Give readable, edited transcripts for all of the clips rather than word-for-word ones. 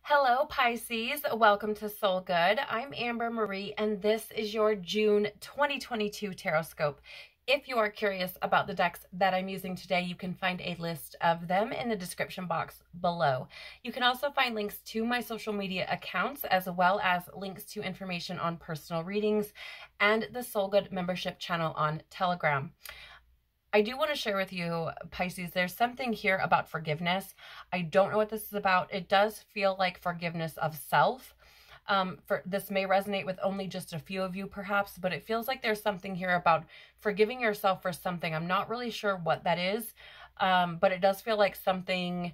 Hello, Pisces. Welcome to Soul Good. I'm Amber Marie, and this is your June 2022 Tarotscope. If you are curious about the decks that I'm using today, you can find a list of them in the description box below. You can also find links to my social media accounts, as well as links to information on personal readings and the Soul Good membership channel on Telegram. I do want to share with you, Pisces, there's something here about forgiveness. I don't know what this is about. It does feel like forgiveness of self. This may resonate with only just a few of you perhaps, but it feels like there's something here about forgiving yourself for something. I'm not really sure what that is, but it does feel like something.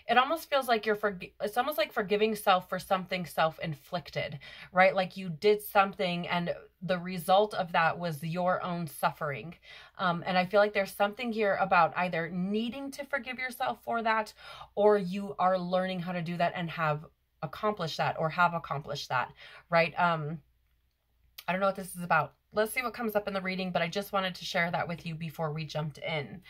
It almost feels like it's almost like forgiving self for something self-inflicted, right? Like you did something and the result of that was your own suffering. And I feel like there's something here about either needing to forgive yourself for that, or you are learning how to do that and have accomplished that, right? I don't know what this is about. Let's see what comes up in the reading, but I just wanted to share that with you before we jumped in.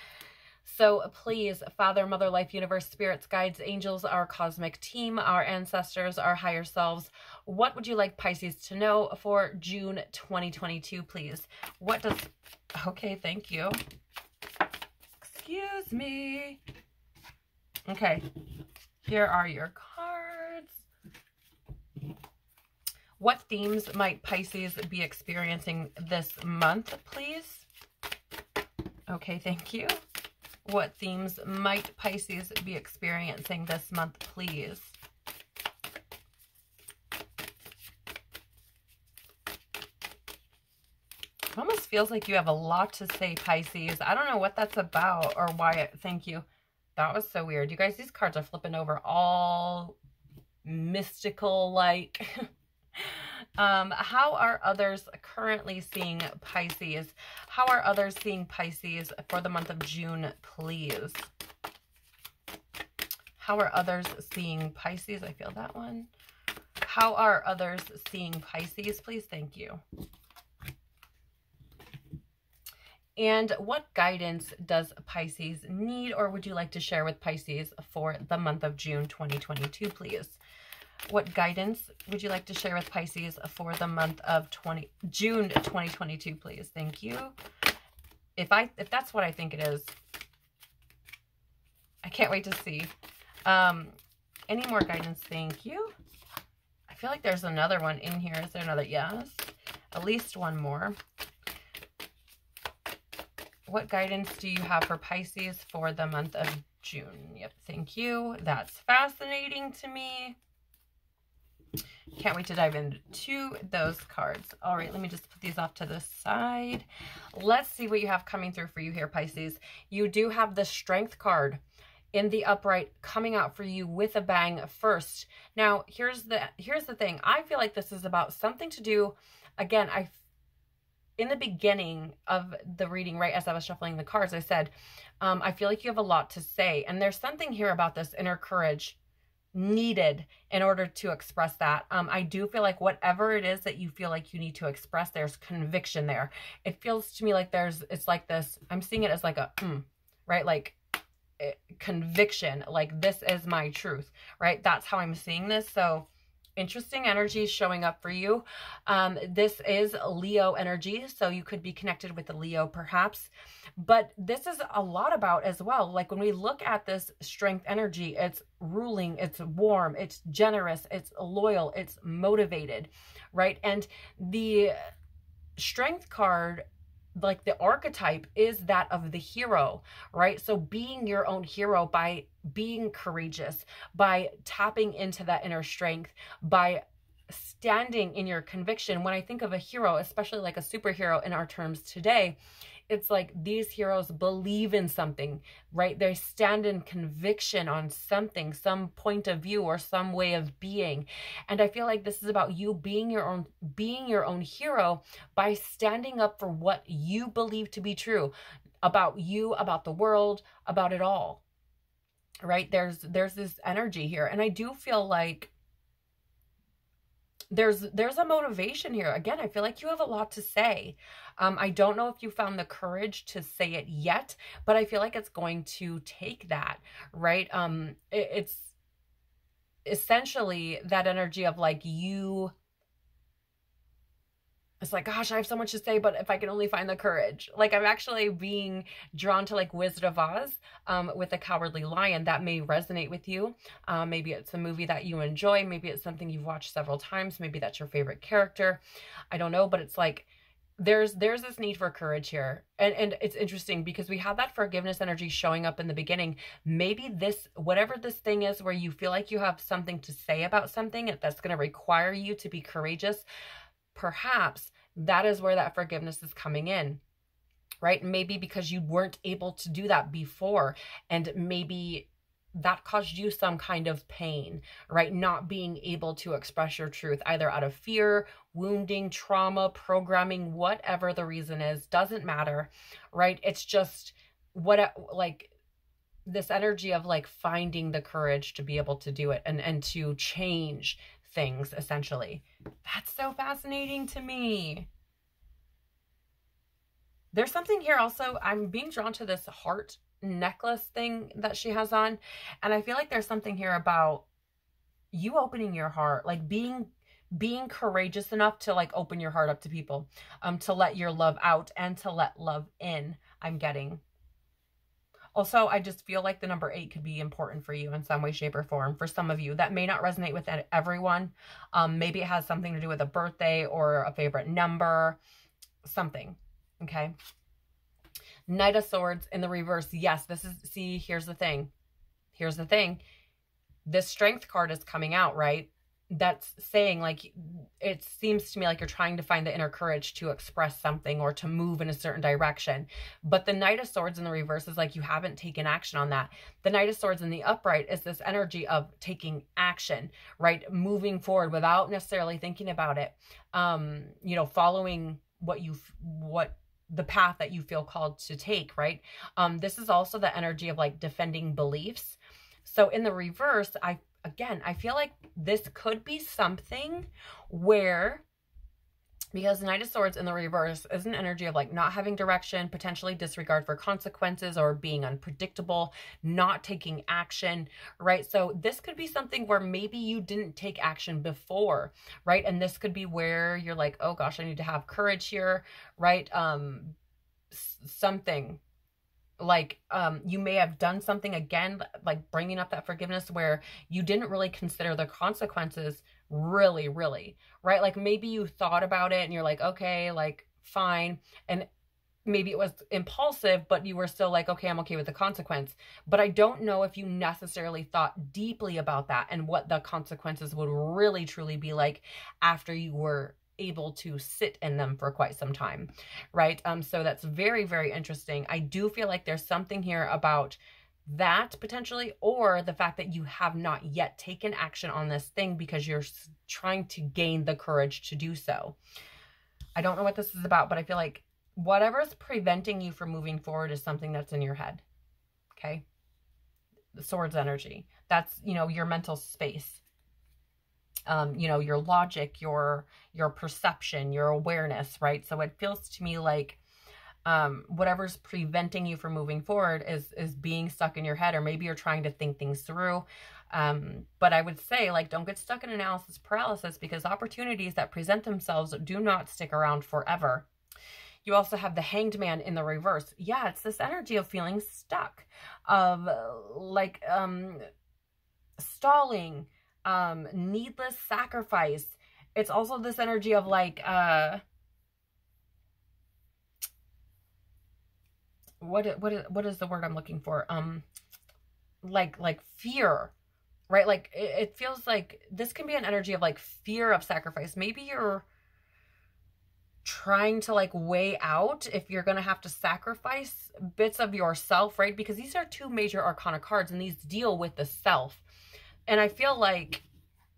So please, Father, Mother, Life, Universe, Spirits, Guides, Angels, our cosmic team, our ancestors, our higher selves, what would you like Pisces to know for June 2022, please? Okay, thank you. Excuse me. Okay, here are your cards. What themes might Pisces be experiencing this month, please? Okay, thank you. What themes might Pisces be experiencing this month, please? It almost feels like you have a lot to say, Pisces. I don't know what that's about or why. Thank you. That was so weird. You guys, these cards are flipping over all mystical-like. How are others currently seeing Pisces? How are others seeing Pisces for the month of June, please? How are others seeing Pisces? I feel that one. How are others seeing Pisces, please? Thank you. And what guidance does Pisces need, or would you like to share with Pisces for the month of June 2022, please? What guidance would you like to share with Pisces for the month of June 2022, please? Thank you. If that's what I think it is, I can't wait to see. Any more guidance? Thank you. I feel like there's another one in here. Is there another? Yes. At least one more. What guidance do you have for Pisces for the month of June? Yep. Thank you. That's fascinating to me. Can't wait to dive into those cards. All right, let me just put these off to the side. Let's see what you have coming through for you here, Pisces. You do have the Strength card in the upright coming out for you with a bang first. Now, here's the thing. I feel like this is about something to do, again, in the beginning of the reading, right, as I was shuffling the cards, I said, I feel like you have a lot to say. And there's something here about this inner courage needed in order to express that. I do feel like whatever it is that you feel like you need to express, there's conviction there. It feels to me like it's like this, I'm seeing it as like a, right? Like conviction, like this is my truth, right? That's how I'm seeing this. So interesting energy showing up for you. This is Leo energy, so you could be connected with the Leo perhaps. But this is a lot about as well, like when we look at this strength energy, it's ruling, it's warm, it's generous, it's loyal, it's motivated, right? And the strength card, like the archetype, is that of the hero, right? So being your own hero by being courageous, by tapping into that inner strength, by standing in your conviction. When I think of a hero, especially like a superhero in our terms today, it's like these heroes believe in something, right? They stand in conviction on something, some point of view or some way of being. And I feel like this is about you being your own hero by standing up for what you believe to be true about you, about the world, about it all, right? There's this energy here. And I do feel like there's a motivation here. Again, I feel like you have a lot to say. I don't know if you found the courage to say it yet, but I feel like it's going to take that, right? It's essentially that energy of like it's like, gosh, I have so much to say, but if I can only find the courage. Like, I'm actually being drawn to like Wizard of Oz with the Cowardly Lion. That may resonate with you. Maybe it's a movie that you enjoy. Maybe it's something you've watched several times. Maybe that's your favorite character. I don't know, but it's like, there's this need for courage here. And it's interesting because we have that forgiveness energy showing up in the beginning. Maybe this, whatever this thing is where you feel like you have something to say about something that's going to require you to be courageous, perhaps that is where that forgiveness is coming in, right? Maybe because you weren't able to do that before, and maybe that caused you some kind of pain, right? Not being able to express your truth, either out of fear, wounding, trauma, programming, whatever the reason is, doesn't matter, right? It's just like this energy of like finding the courage to be able to do it and to change things, essentially. That's so fascinating to me. There's something here also. I'm being drawn to this heart necklace thing that she has on, and I feel like there's something here about you opening your heart, like being courageous enough to like open your heart up to people, to let your love out and to let love in. I'm getting. Also, I just feel like the number 8 could be important for you in some way, shape, or form. For some of you, that may not resonate with everyone. Maybe it has something to do with a birthday or a favorite number, something. Okay. Knight of Swords in the reverse. Yes, this is, see, here's the thing. Here's the thing. This Strength card is coming out, right? That's saying, like, it seems to me like you're trying to find the inner courage to express something or to move in a certain direction. But the Knight of Swords in the reverse is like you haven't taken action on that. The Knight of Swords in the upright is this energy of taking action, right? Moving forward without necessarily thinking about it. You know, following what the path that you feel called to take, right? This is also the energy of like defending beliefs. So in the reverse, I feel like this could be something where, because the Knight of Swords in the reverse is an energy of like not having direction, potentially disregard for consequences, or being unpredictable, not taking action, right? So this could be something where maybe you didn't take action before, right? And this could be where you're like, oh gosh, I need to have courage here, right? Something like you may have done something, again, like bringing up that forgiveness, where you didn't really consider the consequences really, right? Like maybe you thought about it and you're like, okay, like fine, and maybe it was impulsive, but you were still like, okay, I'm okay with the consequence. But I don't know if you necessarily thought deeply about that and what the consequences would really truly be like after you were able to sit in them for quite some time, right? So that's very, very interesting. I do feel like there's something here about that potentially, or the fact that you have not yet taken action on this thing because you're trying to gain the courage to do so. I don't know what this is about, but I feel like whatever's preventing you from moving forward is something that's in your head. Okay. The Swords energy. That's, you know, your mental space. You know, your logic, your perception, your awareness, right? So it feels to me like whatever's preventing you from moving forward is being stuck in your head, or maybe you're trying to think things through. But I would say, like, don't get stuck in analysis paralysis, because opportunities that present themselves do not stick around forever. You also have the Hanged Man in the reverse. Yeah, it's this energy of feeling stuck, of like stalling, needless sacrifice. It's also this energy of like what is the word I'm looking for? Like fear, right? Like it feels like this can be an energy of like fear of sacrifice. Maybe you're trying to like weigh out if you're going to have to sacrifice bits of yourself, right? Because these are two major arcana cards and these deal with the self. And I feel like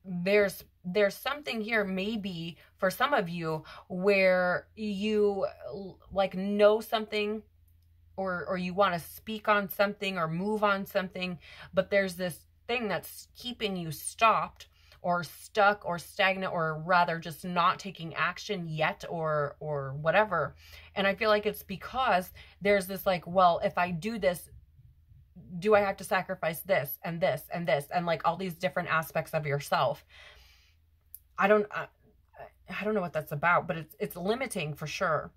there's something here, maybe for some of you, where you like know something, or you want to speak on something or move on something, but there's this thing that's keeping you stopped or stuck or stagnant, or rather just not taking action yet, or whatever. And I feel like it's because there's this like, well, if I do this, do I have to sacrifice this and this and this and like all these different aspects of yourself? I don't know what that's about, but it's limiting for sure,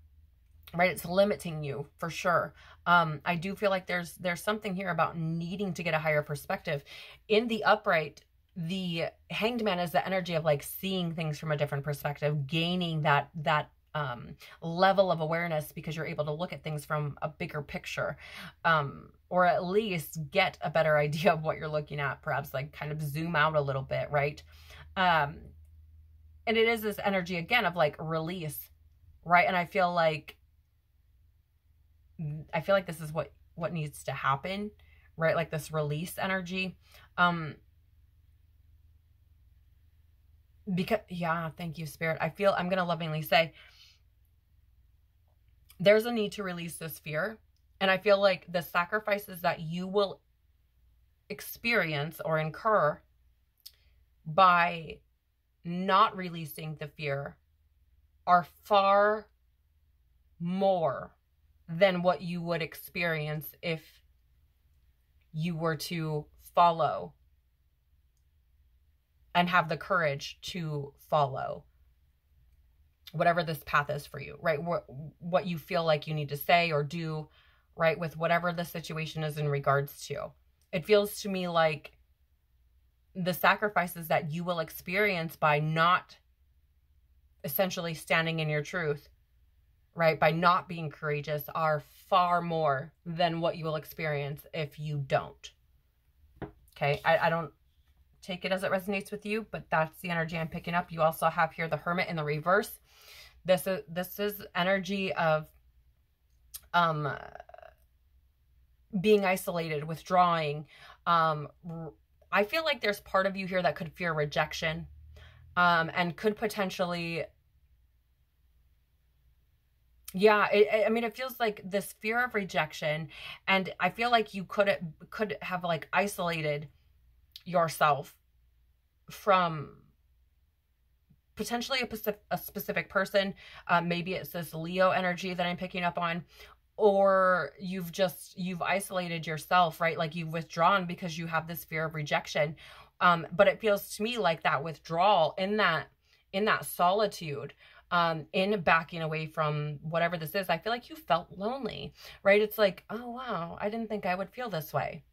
right? It's limiting you for sure. I do feel like there's something here about needing to get a higher perspective. In the upright, the Hanged Man is the energy of like seeing things from a different perspective, gaining that level of awareness because you're able to look at things from a bigger picture, or at least get a better idea of what you're looking at, perhaps like kind of zoom out a little bit, right? And it is this energy again of like release, right? And I feel like this is what needs to happen, right? Like this release energy. Because, yeah, thank you, Spirit. I'm going to lovingly say there's a need to release this fear. And I feel like the sacrifices that you will experience or incur by not releasing the fear are far more than what you would experience if you were to follow and have the courage to follow whatever this path is for you, right? What you feel like you need to say or do, right? With whatever the situation is in regards to. It feels to me like the sacrifices that you will experience by not essentially standing in your truth, right? By not being courageous are far more than what you will experience if you don't. Okay. I don't take it as it resonates with you, but that's the energy I'm picking up. You also have here the Hermit in the reverse. This is energy of being isolated, withdrawing. I feel like there's part of you here that could fear rejection, and could potentially, yeah, I mean, it feels like this fear of rejection, and I feel like you could have like isolated yourself from potentially a specific person. Maybe it's this Leo energy that I'm picking up on, or you've isolated yourself, right? Like you've withdrawn because you have this fear of rejection. But it feels to me like that withdrawal in that solitude, in backing away from whatever this is, I feel like you felt lonely, right? It's like, oh wow, I didn't think I would feel this way,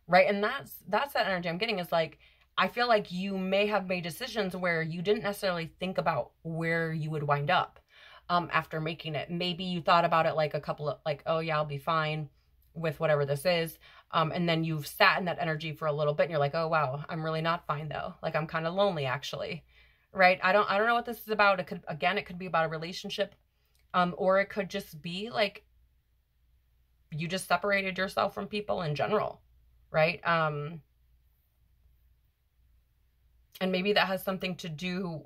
right? And that's that energy I'm getting, is like, I feel like you may have made decisions where you didn't necessarily think about where you would wind up after making it. Maybe you thought about it like oh yeah, I'll be fine with whatever this is. And then you've sat in that energy for a little bit and you're like, oh wow, I'm really not fine though. Like I'm kind of lonely actually, right? I don't know what this is about. It could be about a relationship, or it could just be like you just separated yourself from people in general, right? And maybe that has something to do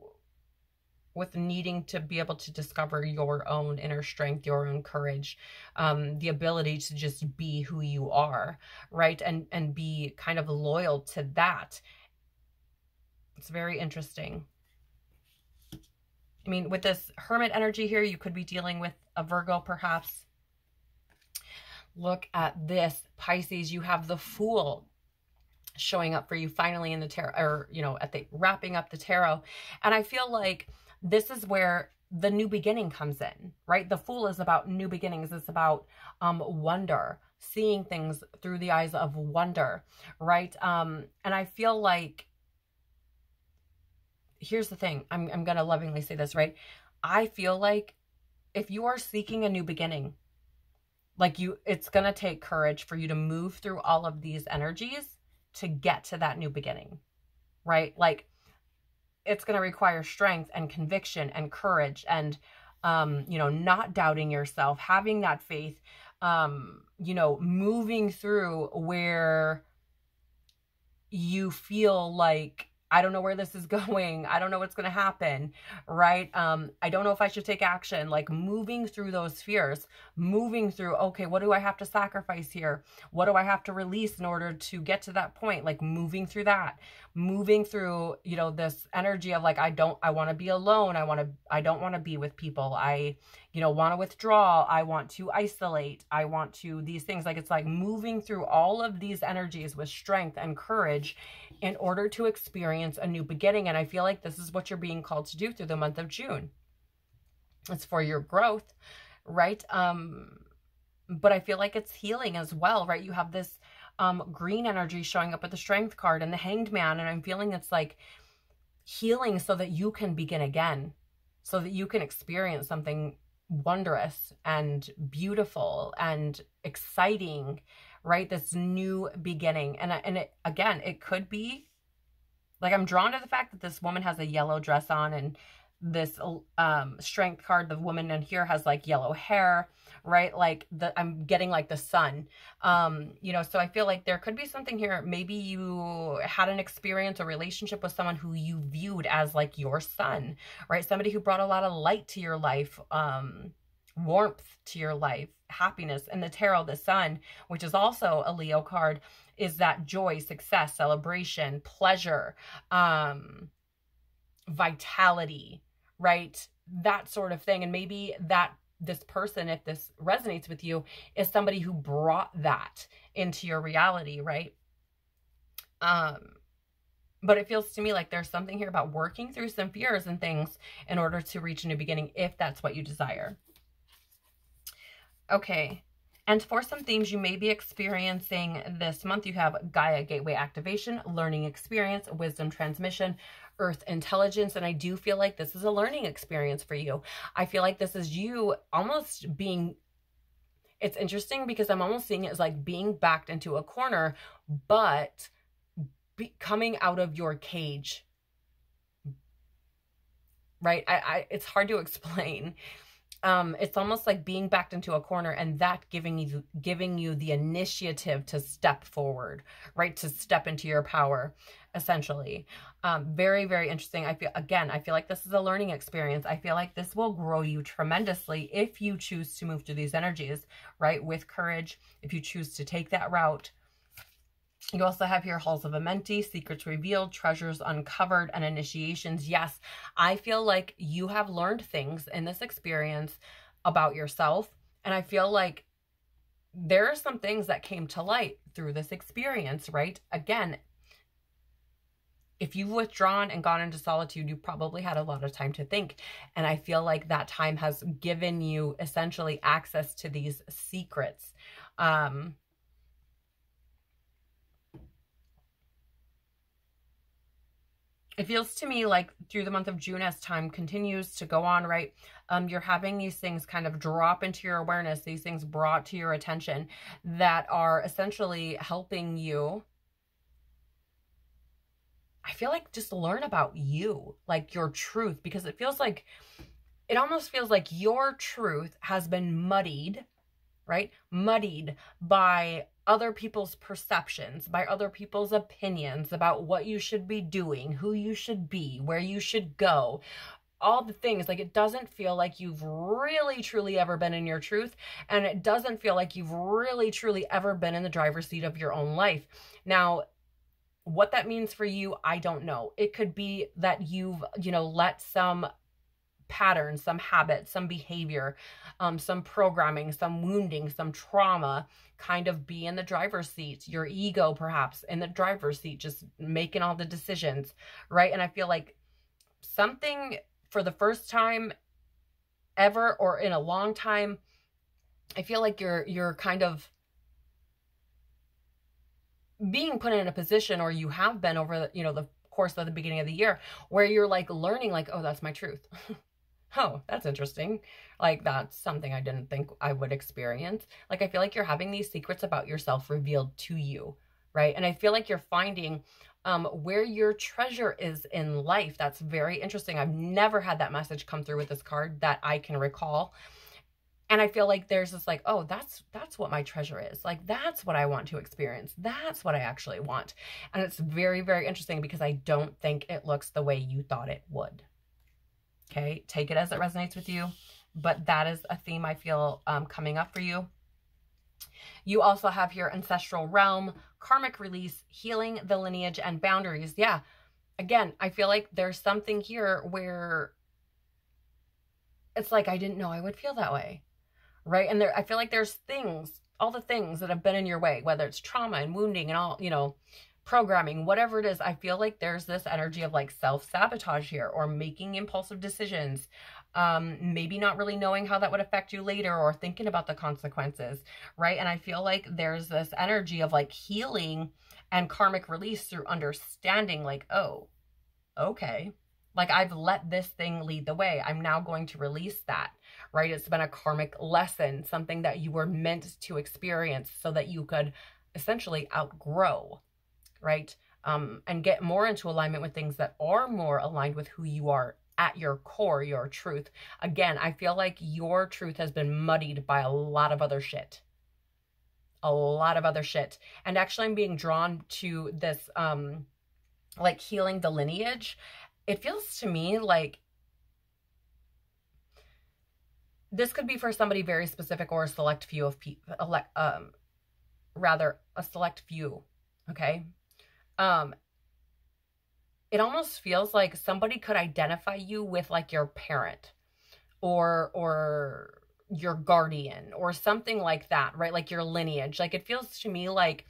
with needing to be able to discover your own inner strength, your own courage, the ability to just be who you are, right? And be kind of loyal to that. It's very interesting. I mean, with this Hermit energy here, you could be dealing with a Virgo perhaps. Look at this, Pisces. You have the Fool showing up for you finally in the tarot, or at the wrapping up the tarot. And I feel like this is where the new beginning comes in, right? The Fool is about new beginnings. It's about wonder, seeing things through the eyes of wonder, right? And I feel like, here's the thing, I'm gonna lovingly say this, right? I feel like if you are seeking a new beginning, like it's gonna take courage for you to move through all of these energies to get to that new beginning, right? Like it's going to require strength and conviction and courage and, not doubting yourself, having that faith, moving through where you feel like, I don't know where this is going. I don't know what's going to happen, right? I don't know if I should take action, like moving through those fears, moving through, okay, what do I have to sacrifice here? What do I have to release in order to get to that point? Like moving through that, moving through, this energy of like, I want to be alone. I don't want to be with people. I you know, want to withdraw. I want to isolate. I want to these things. Like, it's like moving through all of these energies with strength and courage in order to experience a new beginning. And I feel like this is what you're being called to do through the month of June. It's for your growth, right? But I feel like it's healing as well, right? You have this green energy showing up with the Strength card and the Hanged Man, and I'm feeling it's like healing so that you can begin again, so that you can experience something wondrous and beautiful and exciting, right? This new beginning. And it, again, it could be like, I'm drawn to the fact that this woman has a yellow dress on, and this Strength card, the woman in here has like yellow hair, right? Like I'm getting like the sun, you know, so I feel like there could be something here. Maybe you had an experience or relationship with someone who you viewed as like your sun, right? Somebody who brought a lot of light to your life, warmth to your life, happiness. And the tarot, the sun, which is also a Leo card, is that joy, success, celebration, pleasure, vitality, right? That sort of thing. And maybe that this person, if this resonates with you, is somebody who brought that into your reality, right? But it feels to me like there's something here about working through some fears and things in order to reach a new beginning, if that's what you desire. Okay. And for some themes you may be experiencing this month, you have Gaia Gateway Activation, Learning Experience, Wisdom Transmission, Earth Intelligence. And I do feel like this is a learning experience for you. I feel like this is you almost being, it's interesting because I'm almost seeing it as like being backed into a corner, but coming out of your cage, right? It's hard to explain. It's almost like being backed into a corner, and that giving you the initiative to step forward, right? To step into your power, essentially. Very, very interesting. I feel like this is a learning experience. I feel like this will grow you tremendously if you choose to move through these energies, right? With courage, if you choose to take that route. You also have here Halls of Amenti, Secrets Revealed, Treasures Uncovered, and Initiations. Yes, I feel like you have learned things in this experience about yourself. And I feel like there are some things that came to light through this experience, right? Again, if you've withdrawn and gone into solitude, you probably had a lot of time to think. And I feel like that time has given you essentially access to these secrets. It feels to me like through the month of June, as time continues to go on, right, you're having these things kind of drop into your awareness, these things brought to your attention that are essentially helping you, I feel like, just learn about you, like your truth, because it almost feels like your truth has been muddied, right? Muddied by other people's perceptions, by other people's opinions about what you should be doing, who you should be, where you should go, all the things. Like, it doesn't feel like you've really truly ever been in your truth, and it doesn't feel like you've really truly ever been in the driver's seat of your own life. Now, what that means for you, I don't know. It could be that you've, let some patterns, some habits, some behavior, some programming, some wounding, some trauma kind of be in the driver's seat. Your ego perhaps in the driver's seat, just making all the decisions, right? And I feel like something for the first time ever, or in a long time, I feel like you're kind of being put in a position, or you have been over the course of the beginning of the year, where you're like learning, like, oh, that's my truth. Oh, that's interesting. Like, that's something I didn't think I would experience. Like, I feel like you're having these secrets about yourself revealed to you, right? And I feel like you're finding where your treasure is in life. That's very interesting. I've never had that message come through with this card that I can recall. And I feel like there's this like, oh, that's what my treasure is. Like, that's what I want to experience. That's what I actually want. And it's very, very interesting because I don't think it looks the way you thought it would. Okay, take it as it resonates with you, but that is a theme I feel coming up for you. You also have here Ancestral Realm, Karmic Release, Healing the Lineage, and Boundaries. Yeah, again, I feel like there's something here where it's like, I didn't know I would feel that way, right? And I feel like there's things, all the things that have been in your way, whether it's trauma and wounding and all, you know, programming, whatever it is. I feel like there's this energy of like self-sabotage here, or making impulsive decisions, maybe not really knowing how that would affect you later, or thinking about the consequences, right? And I feel like there's this energy of like healing and karmic release through understanding, like, oh, okay, like I've let this thing lead the way. I'm now going to release that, right? It's been a karmic lesson, something that you were meant to experience so that you could essentially outgrow, right? And get more into alignment with things that are more aligned with who you are at your core, your truth. Again, I feel like your truth has been muddied by a lot of other shit. A lot of other shit. And actually I'm being drawn to this, like healing the lineage. It feels to me like this could be for somebody very specific, or a select few of people, rather a select few. Okay. It almost feels like somebody could identify you with like your parent or your guardian or something like that, right? Like your lineage. Like it feels to me like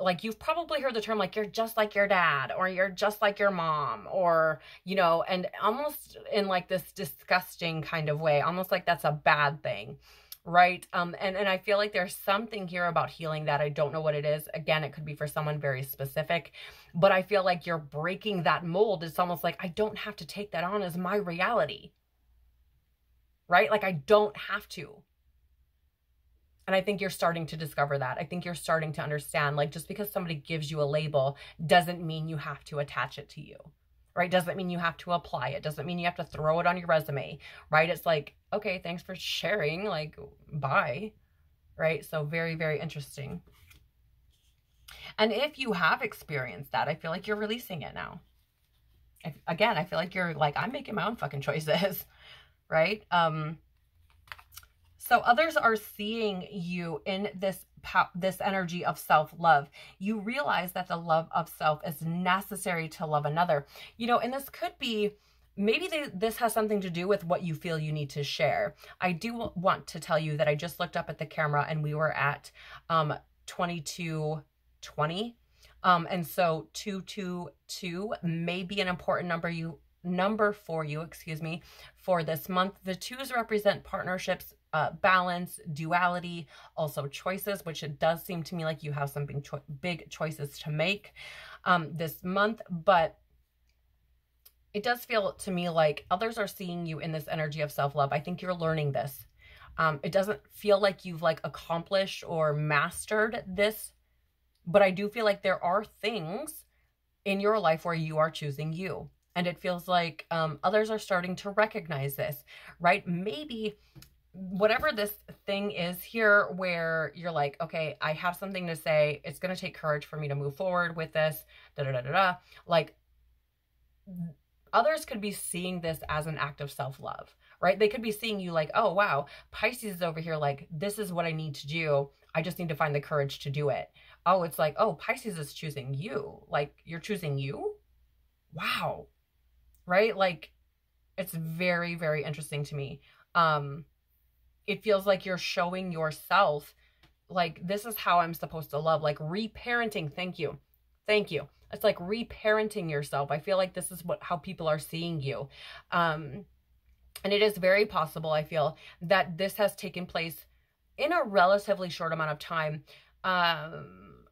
like you've probably heard the term, like you're just like your dad, or you're just like your mom, or, you know, and almost in like this disgusting kind of way, almost like that's a bad thing. Right. And I feel like there's something here about healing that I don't know what it is. Again, it could be for someone very specific, but I feel like you're breaking that mold. It's almost like I don't have to take that on as my reality. Right? Like I don't have to. And I think you're starting to discover that. I think you're starting to understand, like, just because somebody gives you a label doesn't mean you have to attach it to you. Right? Doesn't mean you have to apply it. Doesn't mean you have to throw it on your resume, right? It's like, okay, thanks for sharing, like, bye, right? So very, very interesting. And if you have experienced that, I feel like you're releasing it now. Again, I feel like you're like, I'm making my own fucking choices, right? So others are seeing you in this energy of self-love. You realize that the love of self is necessary to love another. You know, and this could be, maybe this has something to do with what you feel you need to share. I do want to tell you that I just looked up at the camera and we were at 2220. And so 222 may be an important number for you, excuse me, for this month. The twos represent partnerships, balance, duality, also choices, which it does seem to me like you have some big choices to make this month. But it does feel to me like others are seeing you in this energy of self-love. I think you're learning this. It doesn't feel like you've like accomplished or mastered this, but I do feel like there are things in your life where you are choosing you. And it feels like others are starting to recognize this, right? Maybe whatever this thing is here where you're like, okay, I have something to say. It's going to take courage for me to move forward with this, like others could be seeing this as an act of self-love, right? They could be seeing you like, oh, wow, Pisces is over here. Like, this is what I need to do. I just need to find the courage to do it. Oh, it's like, oh, Pisces is choosing you. Like, you're choosing you? Wow. Right? Like, it's very, very interesting to me. It feels like you're showing yourself, like, this is how I'm supposed to love, like reparenting. Thank you. Thank you. It's like reparenting yourself. I feel like this is how people are seeing you. And it is very possible, I feel, that this has taken place in a relatively short amount of time.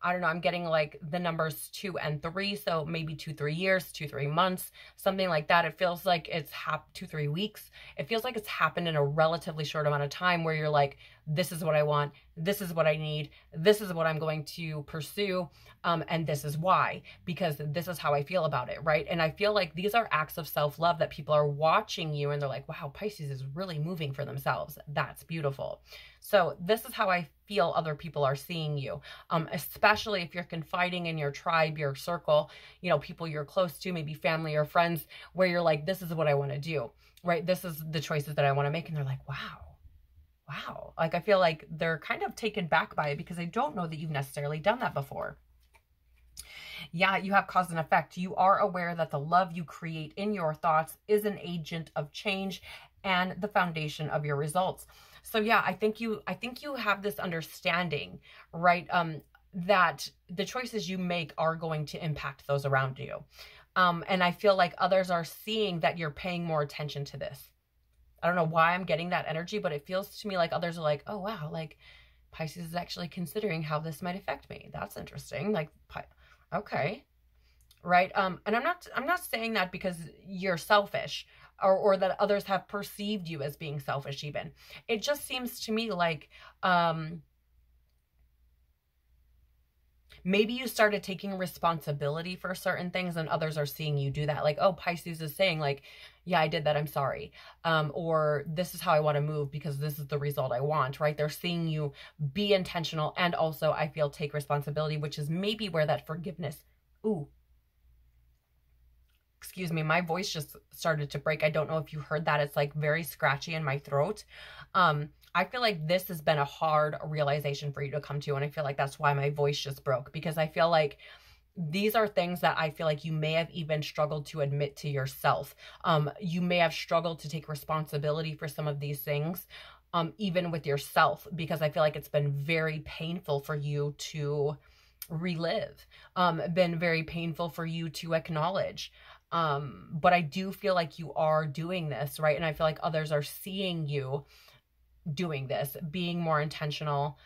I don't know, I'm getting like the numbers 2 and 3. So maybe 2-3 years, 2-3 months, something like that. It feels like it's 2-3 weeks. It feels like it's happened in a relatively short amount of time where you're like, this is what I want. This is what I need. This is what I'm going to pursue. And this is why, because this is how I feel about it. Right. And I feel like these are acts of self-love that people are watching you and they're like, wow, Pisces is really moving for themselves. That's beautiful. So this is how I feel other people are seeing you, especially if you're confiding in your tribe, your circle, you know, people you're close to, maybe family or friends, where you're like, this is what I want to do, right? This is the choices that I want to make. And they're like, wow. Like, I feel like they're kind of taken back by it because they don't know that you've necessarily done that before. Yeah, you have cause and effect. You are aware that the love you create in your thoughts is an agent of change and the foundation of your results. So yeah, I think you have this understanding, right? That the choices you make are going to impact those around you. And I feel like others are seeing that you're paying more attention to this. I don't know why I'm getting that energy, but it feels to me like others are like, oh wow, like Pisces is actually considering how this might affect me. That's interesting. Like, okay. Right. And I'm not saying that because you're selfish or that others have perceived you as being selfish even. It just seems to me like, maybe you started taking responsibility for certain things and others are seeing you do that. Like, oh, Pisces is saying like, yeah, I did that, I'm sorry. Or this is how I want to move because this is the result I want, right? They're seeing you be intentional and also, I feel, take responsibility, which is maybe where that forgiveness, ooh, excuse me, my voice just started to break. I don't know if you heard that. It's like very scratchy in my throat. I feel like this has been a hard realization for you to come to. And I feel like that's why my voice just broke, because I feel like these are things that I feel like you may have even struggled to admit to yourself. You may have struggled to take responsibility for some of these things, even with yourself, because I feel like it's been very painful for you to relive, been very painful for you to acknowledge. But I do feel like you are doing this, right? And I feel like others are seeing you doing this, being more intentional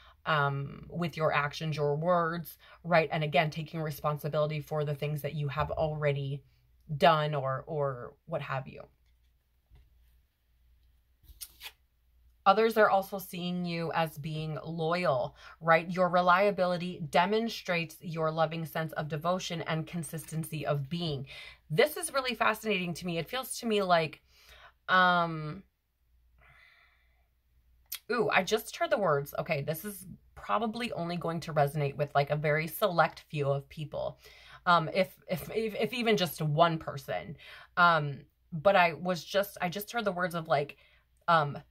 with your actions, your words, right? And again, taking responsibility for the things that you have already done or what have you. Others are also seeing you as being loyal, right? Your reliability demonstrates your loving sense of devotion and consistency of being. This is really fascinating to me. It feels to me like, ooh, I just heard the words. Okay, this is probably only going to resonate with like a very select few of people. If even just one person. But I just heard the words of like, can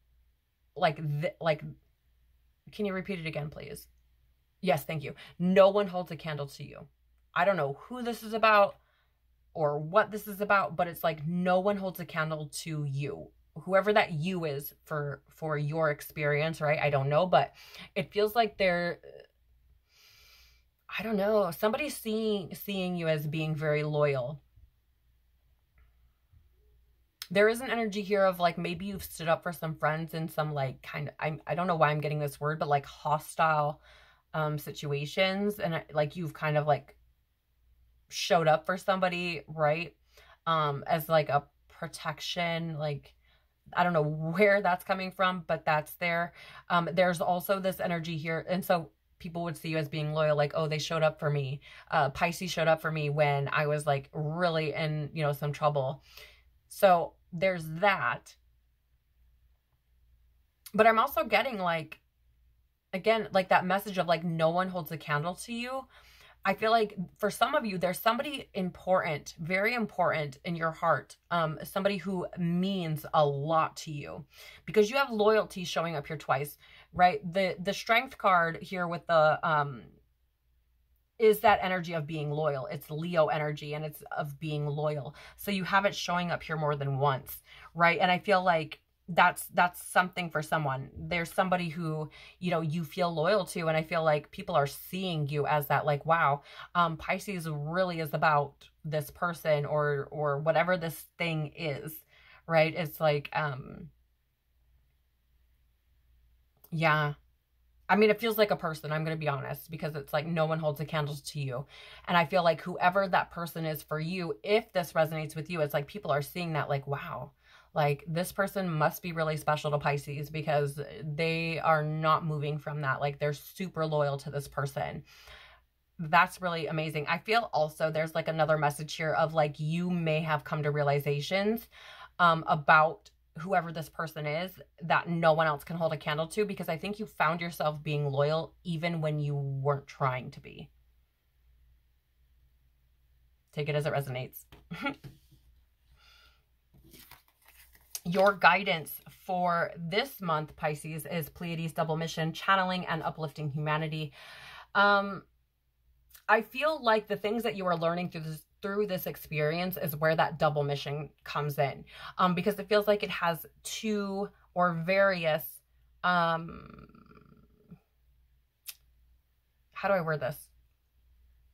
you repeat it again, please? Yes, thank you. No one holds a candle to you. I don't know who this is about or what this is about, but it's like no one holds a candle to you. Whoever that you is for your experience, right? I don't know, but it feels like I don't know, somebody's seeing you as being very loyal. There is an energy here of like, maybe you've stood up for some friends in some like kind of, I don't know why I'm getting this word, but like hostile situations. And like, you've kind of like showed up for somebody, right? As like a protection, like, I don't know where that's coming from, but that's there. There's also this energy here. And so people would see you as being loyal, like, oh, they showed up for me. Pisces showed up for me when I was like really in, some trouble. So there's that. But I'm also getting like, again, like that message of like, no one holds a candle to you. I feel like for some of you, there's somebody important, very important in your heart. Somebody who means a lot to you because you have loyalty showing up here twice, right? The strength card here with the, is that energy of being loyal. It's Leo energy and it's of being loyal. So you have it showing up here more than once, right? And I feel like that's something for someone. There's somebody who, you feel loyal to. And I feel like people are seeing you as that, like, wow, Pisces really is about this person or whatever this thing is, right? It's like, yeah. I mean, it feels like a person, I'm going to be honest, because it's like no one holds a candle to you. And I feel like whoever that person is for you, if this resonates with you, it's like people are seeing that like, wow, like this person must be really special to Pisces because they are not moving from that. Like they're super loyal to this person. That's really amazing. I feel also there's like another message here of like, you may have come to realizations about whoever this person is that no one else can hold a candle to, because I think you found yourself being loyal even when you weren't trying to be. Take it as it resonates. Your guidance for this month, Pisces, is Pleiades double mission, channeling and uplifting humanity. I feel like the things that you are learning through this experience is where that double mission comes in. Because it feels like it has two or various, how do I word this?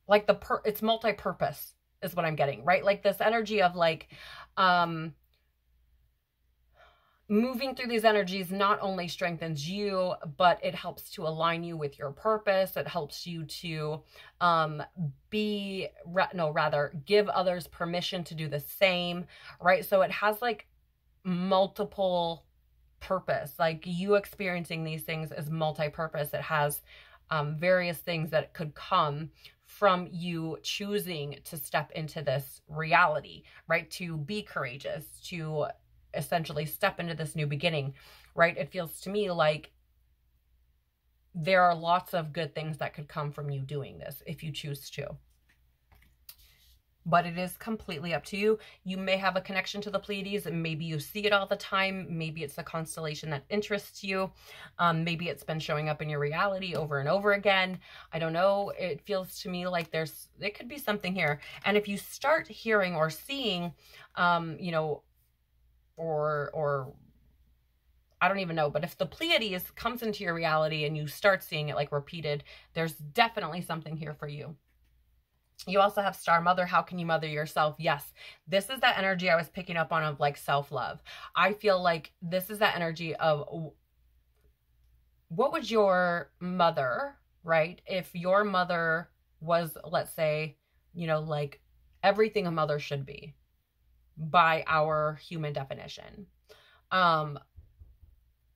Like it's multi-purpose is what I'm getting, right? Like this energy of like, moving through these energies not only strengthens you, but it helps to align you with your purpose. It helps you to give others permission to do the same, right? So it has like multiple purpose. Like you experiencing these things is multi-purpose. It has various things that could come from you choosing to step into this reality, right? To be courageous, to essentially step into this new beginning, right? It feels to me like there are lots of good things that could come from you doing this if you choose to. But it is completely up to you. You may have a connection to the Pleiades and maybe you see it all the time. Maybe it's a constellation that interests you. Maybe it's been showing up in your reality over and over again. I don't know. It feels to me like it could be something here. And if you start hearing or seeing, you know, or I don't even know, but if the Pleiades comes into your reality and you start seeing it like repeated, there's definitely something here for you. You also have Star Mother. How can you mother yourself? Yes, this is that energy I was picking up on of like self-love. I feel like this is that energy of what would your mother, right? If your mother was, let's say, you know, like everything a mother should be by our human definition.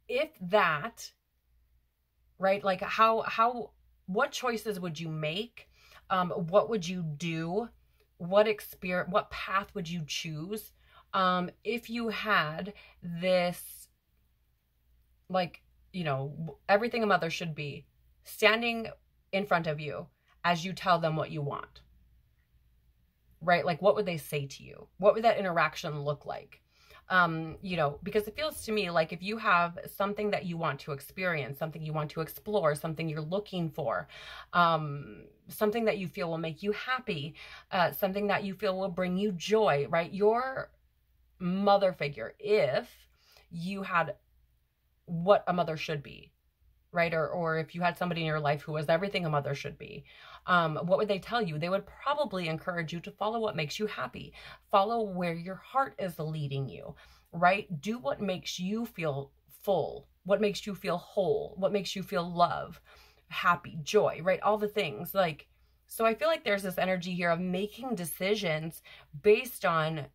If that, right, like what choices would you make? What would you do? What path would you choose? If you had this, like, you know, everything a mother should be standing in front of you as you tell them what you want, right? Like, what would they say to you? What would that interaction look like? You know, because it feels to me like if you have something that you want to experience, something you want to explore, something you're looking for, something that you feel will make you happy, something that you feel will bring you joy, right? Your mother figure, if you had what a mother should be, right? Or if you had somebody in your life who was everything a mother should be, what would they tell you? They would probably encourage you to follow what makes you happy. Follow where your heart is leading you, right? Do what makes you feel full, what makes you feel whole, what makes you feel love, happy, joy, right? All the things. Like, so I feel like there's this energy here of making decisions based on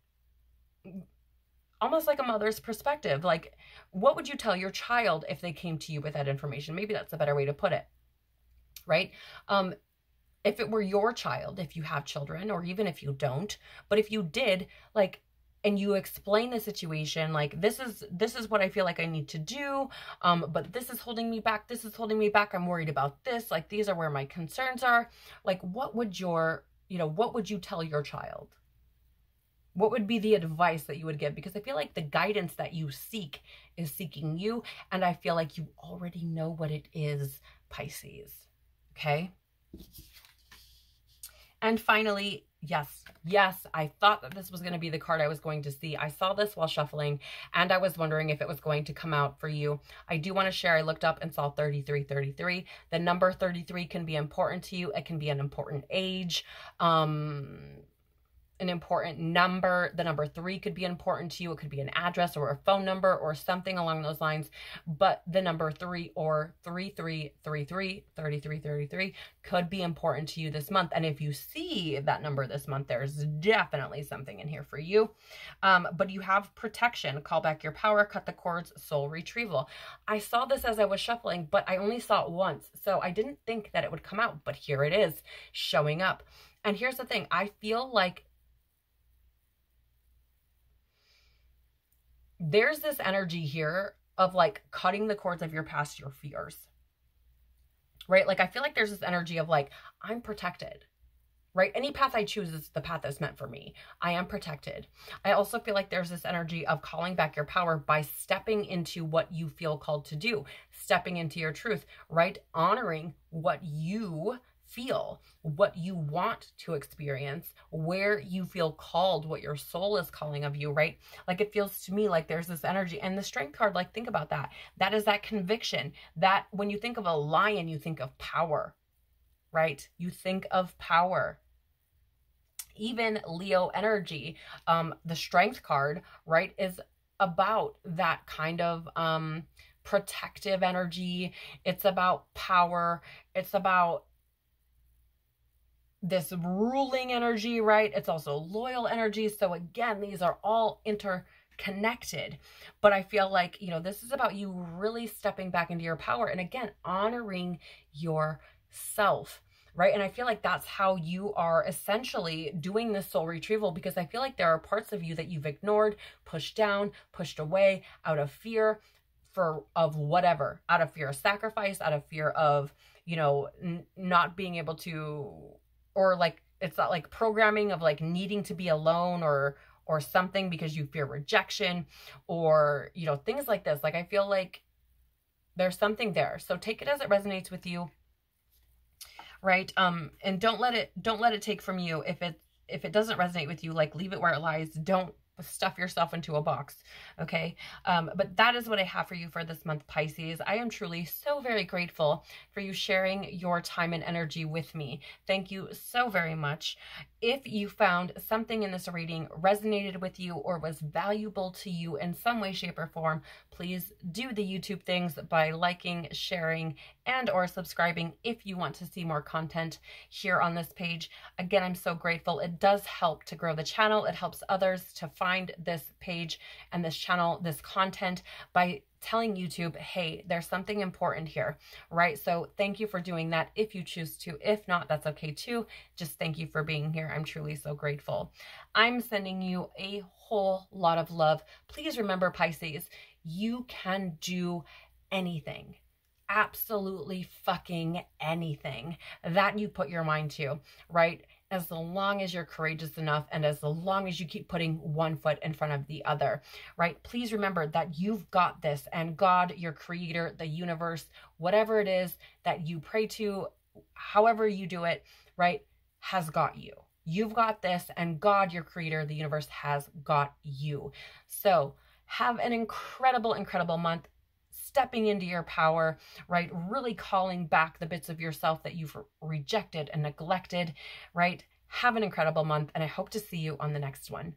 almost like a mother's perspective. Like, what would you tell your child if they came to you with that information? Maybe that's a better way to put it, right? If it were your child, if you have children, or even if you don't, but if you did, like, and you explain the situation, like, this is what I feel like I need to do, but this is holding me back, this is holding me back, I'm worried about this, like, these are where my concerns are. Like, what would what would you tell your child? What would be the advice that you would give? Because I feel like the guidance that you seek is seeking you, and I feel like you already know what it is, Pisces, okay? And finally, yes, I thought that this was going to be the card I was going to see. I saw this while shuffling, and I was wondering if it was going to come out for you. I do want to share, I looked up and saw 3333. The number 33 can be important to you. It can be an important age, an important number. The number 3 could be important to you. It could be an address or a phone number or something along those lines. But the number 3 or 3333, 3333 could be important to you this month. And if you see that number this month, there's definitely something in here for you. But you have protection, call back your power, cut the cords, soul retrieval. I saw this as I was shuffling, but I only saw it once. So I didn't think that it would come out, but here it is showing up. And here's the thing. I feel like there's this energy here of like cutting the cords of your past, your fears, right? Like, I feel like there's this energy of like, I'm protected, right? Any path I choose is the path that's meant for me. I am protected. I also feel like there's this energy of calling back your power by stepping into what you feel called to do, stepping into your truth, right? Honoring what you feel, what you want to experience, where you feel called, what your soul is calling of you, right? Like it feels to me like there's this energy. And the Strength card, like think about that. That is that conviction that when you think of a lion, you think of power, right? You think of power. Even Leo energy, the Strength card, right, is about that kind of protective energy. It's about power. It's about this ruling energy, right? It's also loyal energy. So again, these are all interconnected. But I feel like, you know, this is about you really stepping back into your power and again, honoring yourself. Right. And I feel like that's how you are essentially doing this soul retrieval, because I feel like there are parts of you that you've ignored, pushed down, pushed away out of fear of whatever, out of fear of sacrifice, out of fear of, you know, not being able to, or like, it's not like programming of like needing to be alone or something because you fear rejection or, you know, things like this. Like, I feel like there's something there. So take it as it resonates with you. Right. And don't let it take from you. If it doesn't resonate with you, like leave it where it lies. Don't stuff yourself into a box. Okay. But that is what I have for you for this month, Pisces. I am truly so very grateful for you sharing your time and energy with me. Thank you so very much. If you found something in this reading resonated with you or was valuable to you in some way, shape, or form, please do the YouTube things by liking, sharing, and or subscribing if you want to see more content here on this page. Again, I'm so grateful. It does help to grow the channel. It helps others to find this page and this channel, this content, by telling YouTube, hey, there's something important here, right? So thank you for doing that if you choose to. If not, that's okay too. Just thank you for being here. I'm truly so grateful. I'm sending you a whole lot of love. Please remember, Pisces, you can do anything. Absolutely fucking anything that you put your mind to, right? As long as you're courageous enough and as long as you keep putting one foot in front of the other, right? Please remember that you've got this, and God, your creator, the universe, whatever it is that you pray to, however you do it, right, has got you. You've got this, and God, your creator, the universe, has got you. So have an incredible, incredible month. Stepping into your power, right? Really calling back the bits of yourself that you've rejected and neglected, right? Have an incredible month, and I hope to see you on the next one.